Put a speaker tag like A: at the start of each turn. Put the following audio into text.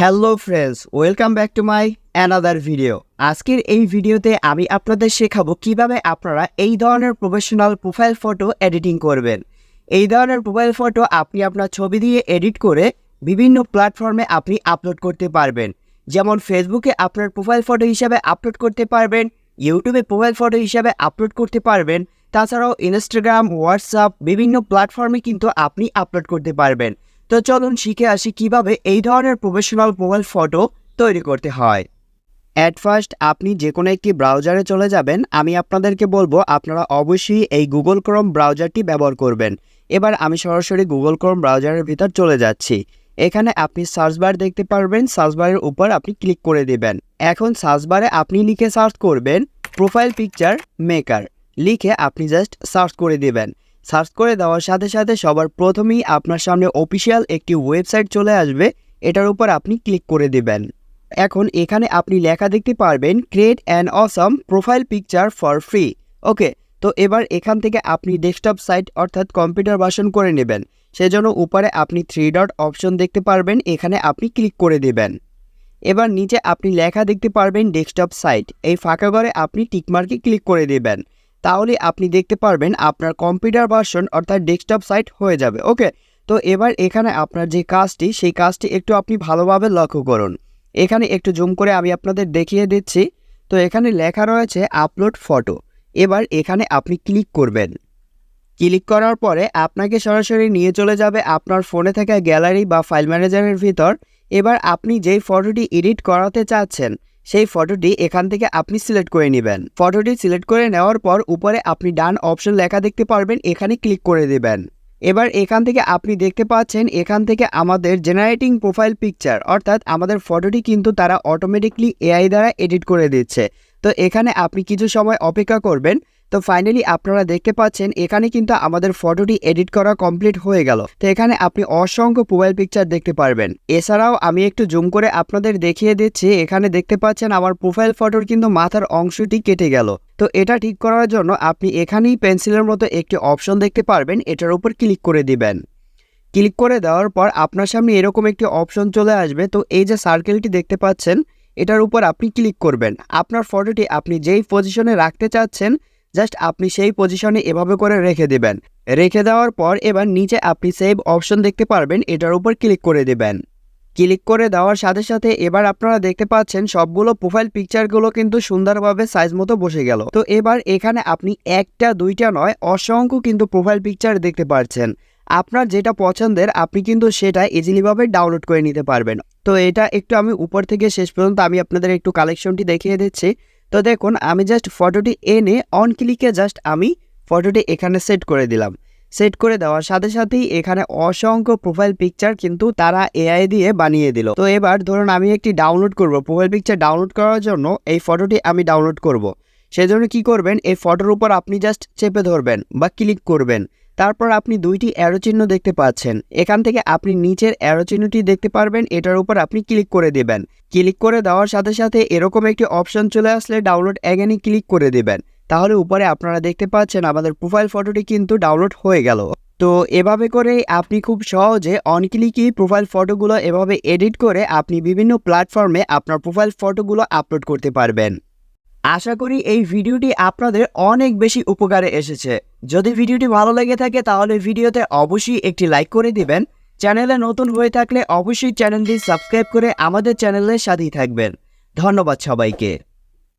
A: Hello friends, welcome back to my another video. আজকের এই ভিডিওতে আমি আপনাদের শেখাবো কিভাবে আপনারা এই ধরনের প্রফেশনাল প্রোফাইল ফটো এডিটিং করবেন। এই ধরনের প্রোফাইল ফটো আপনি আপনার ছবি দিয়ে এডিট করে বিভিন্ন প্ল্যাটফর্মে আপনি আপলোড করতে পারবেন। যেমন ফেসবুকে আপনার প্রোফাইল ফটো হিসাবে আপলোড করতে পারবেন, ইউটিউবে প্রোফাইল ফটো হিসাবে আপলোড করতে পারবেন, তাছাড়াও ইনস্টাগ্রাম, হোয়াটসঅ্যাপ বিভিন্ন প্ল্যাটফর্মে কিন্তু আপনি আপলোড করতে পারবেন। তো চলুন শিখে আসি কিভাবে এই ধরনের প্রফেশনাল প্রোফাইল ফটো তৈরি করতে হয়। অ্যাট ফার্স্ট আপনি যে কোনো একটি ব্রাউজারে চলে যাবেন। আমি আপনাদেরকে বলবো আপনারা অবশ্যই এই গুগল ক্রোম ব্রাউজারটি ব্যবহার করবেন। এবার আমি সরাসরি গুগল ক্রোম ব্রাউজারের ভিতর চলে যাচ্ছি। এখানে আপনি সার্চ বার দেখতে পারবেন, সার্চ বারের উপর আপনি ক্লিক করে দেবেন। এখন সার্চ বারে আপনি লিখে সার্চ করবেন প্রোফাইল পিকচার মেকার, লিখে আপনি জাস্ট সার্চ করে দেবেন। সার্চ করে দেওয়ার সাথে সাথে সবার প্রথমেই আপনার সামনে অফিসিয়াল একটি ওয়েবসাইট চলে আসবে, এটার উপর আপনি ক্লিক করে দেবেন। এখন এখানে আপনি লেখা দেখতে পারবেন create an awesome profile picture for free. Okay, তো এবার এখান থেকে আপনি ডেস্কটপ সাইট অর্থাৎ কম্পিউটার ভার্সন করে নেবেন। সেজন্য উপরে আপনি 3 ডট অপশন দেখতে পারবেন, এখানে আপনি ক্লিক করে দেবেন। এবার নিচে আপনি লেখা দেখতে পারবেন ডেস্কটপ সাইট, এই ফাঁকা ঘরে আপনি টিকমার্কে ক্লিক করে দেবেন। তাহলে আপনি দেখতে পারবেন আপনার কম্পিউটার ভার্সন অর্থাৎ ডেস্কটপ সাইট হয়ে যাবে। ওকে, তো এবার এখানে আপনার যে কাজটি সেই কাজটি একটু আপনি ভালোভাবে লক্ষ্য করুন। এখানে একটু জুম করে আমি আপনাদের দেখিয়ে দিচ্ছি। তো এখানে লেখা রয়েছে আপলোড ফটো। এবার এখানে আপনি ক্লিক করবেন। ক্লিক করার পরে আপনাকে সরাসরি নিয়ে চলে যাবে আপনার ফোনে থাকা গ্যালারি বা ফাইল ম্যানেজারের ভিতর। এবার আপনি যেই ফটোটি এডিট করাতে চাচ্ছেন সেই ফটোটি এখান থেকে আপনি সিলেক্ট করে নেবেন। ফটোটি সিলেক্ট করে নেওয়ার পর উপরে আপনি ডান অপশন লেখা দেখতে পারবেন, এখানে ক্লিক করে দেবেন। এবার এখান থেকে আপনি দেখতে পাচ্ছেন এখান থেকে আমাদের জেনারেটিং প্রোফাইল পিকচার অর্থাৎ আমাদের ফটোটি কিন্তু তারা অটোমেটিকলি এআই দ্বারা এডিট করে দিচ্ছে। তো এখানে আপনি কিছু সময় অপেক্ষা করবেন। তো ফাইনালি আপনারা দেখতে পাচ্ছেন এখানে কিন্তু আমাদের ফটোটি এডিট করা কমপ্লিট হয়ে গেল। তো এখানে আপনি অসংখ্য প্রোফাইল পিকচার দেখতে পারবেন। এছাড়াও আমি একটু জুম করে আপনাদের দেখিয়ে দিচ্ছি, এখানে দেখতে পাচ্ছেন আমার প্রোফাইল ফটোর কিন্তু মাথার অংশটি কেটে গেল। তো এটা ঠিক করার জন্য আপনি এখানেই পেন্সিলের মতো একটি অপশন দেখতে পারবেন, এটার উপর ক্লিক করে দিবেন। ক্লিক করে দেওয়ার পর আপনার সামনে এরকম একটি অপশন চলে আসবে। তো এই যে সার্কেলটি দেখতে পাচ্ছেন এটার উপর আপনি ক্লিক করবেন। আপনার ফটোটি আপনি যেই পজিশনে রাখতে চাচ্ছেন জাস্ট আপনি সেই পজিশনে এভাবে করে রেখে দেবেন। রেখে দেওয়ার পর এবার নিচে আপনি সেভ অপশন দেখতে পারবেন, এটার উপর ক্লিক করে দেবেন। ক্লিক করে দেওয়ার সাথে সাথে এবার আপনারা দেখতে পাচ্ছেন সবগুলো প্রোফাইল পিকচারগুলো কিন্তু সুন্দরভাবে সাইজ মতো বসে গেল। তো এবার এখানে আপনি একটা দুইটা নয় অসংখ্য কিন্তু প্রোফাইল পিকচার দেখতে পাচ্ছেন। আপনার যেটা পছন্দের আপনি কিন্তু সেটা ইজিলিভাবে ডাউনলোড করে নিতে পারবেন। তো এটা একটু আমি উপর থেকে শেষ পর্যন্ত আমি আপনাদের একটু কালেকশনটি দেখিয়ে দিচ্ছি। তো দেখুন আমি জাস্ট ফটোটি এনে অন ক্লিকে জাস্ট আমি ফটোটি এখানে সেট করে দিলাম। সেট করে দেওয়ার সাথে সাথেই এখানে অসংখ্য প্রোফাইল পিকচার কিন্তু তারা এআই দিয়ে বানিয়ে দিল। তো এবার ধরুন আমি একটি ডাউনলোড করব, প্রোফাইল পিকচার ডাউনলোড করার জন্য এই ফটোটি আমি ডাউনলোড করব। সেজন্য কি করবেন, এই ফটোর উপর আপনি জাস্ট চেপে ধরবেন বা ক্লিক করবেন। তারপর আপনি দুইটি অ্যারো চিহ্ন দেখতে পাচ্ছেন, এখান থেকে আপনি নিচের অ্যারো চিহ্নটি দেখতে পারবেন, এটার উপর আপনি ক্লিক করে দেবেন। ক্লিক করে দেওয়ার সাথে সাথে এরকম একটি অপশন চলে আসলে ডাউনলোড অ্যাগেনে ক্লিক করে দেবেন। তাহলে উপরে আপনারা দেখতে পাচ্ছেন আমাদের প্রোফাইল ফটোটি কিন্তু ডাউনলোড হয়ে গেল। তো এভাবে করে আপনি খুব সহজে অন ক্লিকই প্রোফাইল ফটোগুলো এভাবে এডিট করে আপনি বিভিন্ন প্ল্যাটফর্মে আপনার প্রোফাইল ফটোগুলো আপলোড করতে পারবেন। আশা করি এই ভিডিওটি আপনাদের অনেক বেশি উপকারে এসেছে। যদি ভিডিওটি ভালো লেগে থাকে তাহলে ভিডিওতে অবশ্যই একটি লাইক করে দিবেন। চ্যানেলে নতুন হয়ে থাকলে অবশ্যই চ্যানেলটি সাবস্ক্রাইব করে আমাদের চ্যানেলের সাথেই থাকবেন। ধন্যবাদ সবাইকে।